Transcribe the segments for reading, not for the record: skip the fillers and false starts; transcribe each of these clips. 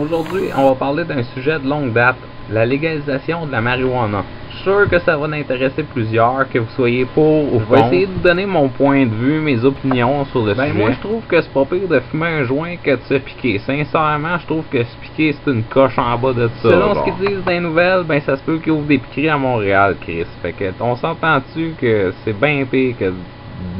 Aujourd'hui, on va parler d'un sujet de longue date, la légalisation de la marijuana. Je suis sûr que ça va intéresser plusieurs, que vous soyez pour ou contre. Je vais essayer de vous donner mon point de vue, mes opinions sur le sujet. Moi, je trouve que c'est pas pire de fumer un joint que de se piquer. Sincèrement, je trouve que se piquer, c'est une coche en bas de ça. Selon ce qu'ils disent dans les nouvelles, ben ça se peut qu'ils ouvrent des piqueries à Montréal, Chris. Fait que, on s'entend-tu que c'est bien pire que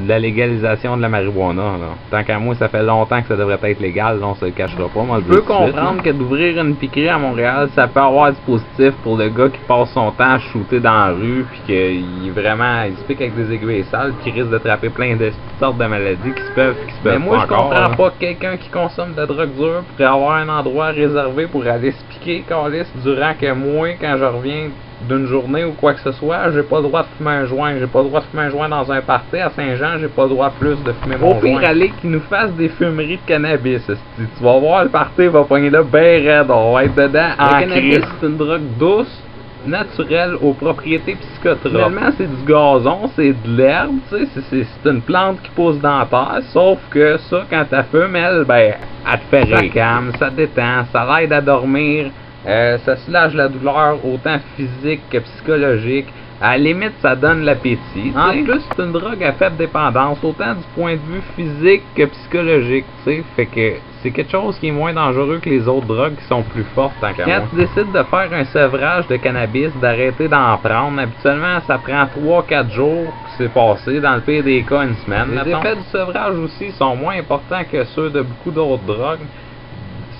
la légalisation de la marijuana, là. Tant qu'à moi, ça fait longtemps que ça devrait être légal, là, on se le cachera pas. Moi, je peux comprendre que d'ouvrir une piquerie à Montréal, ça peut avoir du positif pour le gars qui passe son temps à shooter dans la rue, puis qu'il se pique avec des aiguilles sales, puis qui risque d'attraper plein de sortes de maladies qui se peuvent pas. Mais moi, je comprends pas que quelqu'un qui consomme de la drogue dure pourrait avoir un endroit réservé pour aller se piquer, câlisse, durant que moi, quand je reviens d'une journée ou quoi que ce soit, j'ai pas le droit de fumer un joint. J'ai pas le droit de fumer un joint dans un party à Saint-Jean, j'ai pas le droit plus de fumer mon joint. Au pire, aller qu'ils nous fassent des fumeries de cannabis. Tu vas voir, le party va pogner là ben raide, on va être dedans. Le cannabis, c'est une drogue douce, naturelle, aux propriétés psychotropes. Finalement, c'est du gazon, c'est de l'herbe, tu sais, c'est une plante qui pousse dans la terre, sauf que ça, quand tu fumes, elle te fait rire. Ça calme, ça détend, ça l'aide à dormir. Ça soulage la douleur autant physique que psychologique. À la limite, ça donne l'appétit. En plus, c'est une drogue à faible dépendance, autant du point de vue physique que psychologique. T'sais. Fait que c'est quelque chose qui est moins dangereux que les autres drogues qui sont plus fortes. Quand tu décides de faire un sevrage de cannabis, d'arrêter d'en prendre, habituellement, ça prend 3-4 jours pour c'est passé. Dans le pire des cas, une semaine. Les effets du sevrage aussi sont moins importants que ceux de beaucoup d'autres drogues.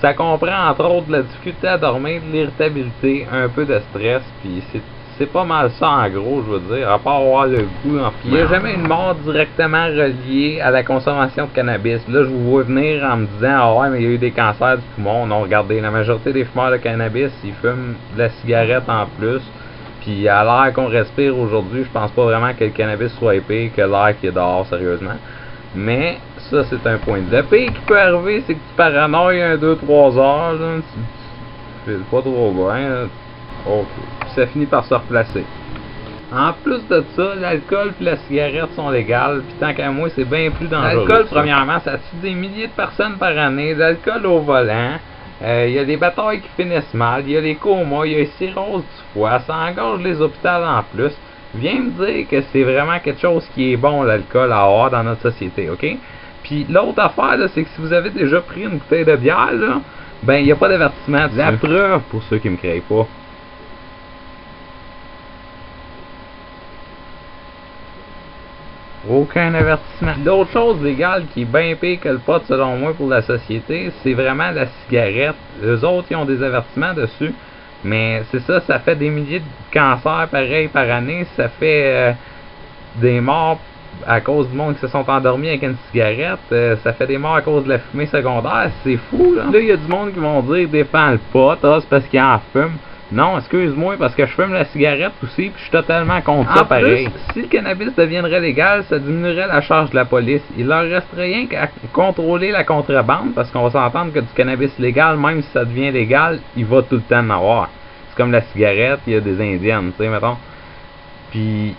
Ça comprend entre autres la difficulté à dormir, de l'irritabilité, un peu de stress, puis c'est pas mal ça en gros, je veux dire, à part avoir le goût en fumant. Il n'y a jamais une mort directement reliée à la consommation de cannabis. Là, je vous vois venir en me disant, ah ouais, mais il y a eu des cancers du poumon. Non, regardez, la majorité des fumeurs de cannabis, ils fument de la cigarette en plus. Puis à l'air qu'on respire aujourd'hui, je pense pas vraiment que le cannabis soit épais que l'air qui est dehors, sérieusement. Mais ça, c'est un point de vue. Le pire qui peut arriver, c'est que tu paranoïes 2-3 heures, là, tu fais pas trop bien, ok. Puis ça finit par se replacer. En plus de ça, l'alcool et la cigarette sont légales, puis tant qu'à moi, c'est bien plus dangereux. L'alcool, premièrement, ça tue des milliers de personnes par année. L'alcool au volant, il y a des batailles qui finissent mal, il y a les comas, il y a les cirrhoses du foie, ça engorge les hôpitaux en plus. Viens me dire que c'est vraiment quelque chose qui est bon, l'alcool, à avoir dans notre société, ok? Puis l'autre affaire, c'est que si vous avez déjà pris une bouteille de bière, là, ben il n'y a pas d'avertissement. La preuve, pour ceux qui me créent pas. Aucun avertissement. L'autre chose légale qui est bien pire que le pot, selon moi, pour la société, c'est vraiment la cigarette. Eux autres, ils ont des avertissements dessus. Mais c'est ça, ça fait des milliers de cancers pareil par année, ça fait des morts à cause du monde qui se sont endormis avec une cigarette, ça fait des morts à cause de la fumée secondaire, c'est fou là. Là, il y a du monde qui vont dire défends le pot, c'est parce qu'il en fume. Non, excuse-moi, parce que je fume la cigarette aussi, puis je suis totalement contre ça pareil. En plus, si le cannabis deviendrait légal, ça diminuerait la charge de la police. Il leur resterait rien qu'à contrôler la contrebande, parce qu'on va s'entendre que du cannabis légal, même si ça devient légal, il va tout le temps en avoir. C'est comme la cigarette, il y a des indiennes, tu sais, mettons. Puis,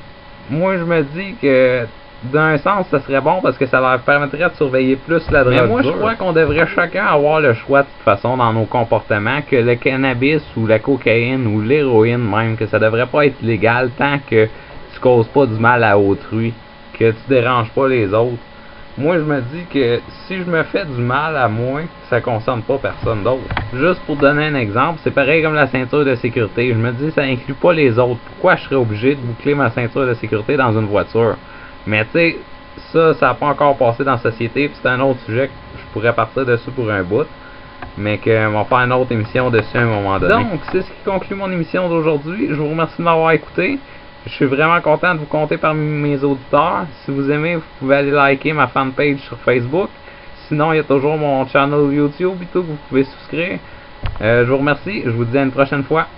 moi, je me dis que d'un sens, ça serait bon parce que ça leur permettrait de surveiller plus la drogue. Mais moi, je crois qu'on devrait chacun avoir le choix de toute façon dans nos comportements, que le cannabis ou la cocaïne ou l'héroïne même, que ça devrait pas être légal tant que tu causes pas du mal à autrui, que tu déranges pas les autres. Moi, je me dis que si je me fais du mal à moi, ça concerne pas personne d'autre. Juste pour donner un exemple, c'est pareil comme la ceinture de sécurité. Je me dis, ça inclut pas les autres. Pourquoi je serais obligé de boucler ma ceinture de sécurité dans une voiture? Mais tu sais, ça n'a pas encore passé dans la société, puis c'est un autre sujet que je pourrais partir dessus pour un bout, mais qu'on va faire une autre émission dessus à un moment donné. Donc, c'est ce qui conclut mon émission d'aujourd'hui. Je vous remercie de m'avoir écouté. Je suis vraiment content de vous compter parmi mes auditeurs. Si vous aimez, vous pouvez aller liker ma fanpage sur Facebook. Sinon, il y a toujours mon channel YouTube et tout que vous pouvez souscrire. Je vous remercie. Je vous dis à une prochaine fois.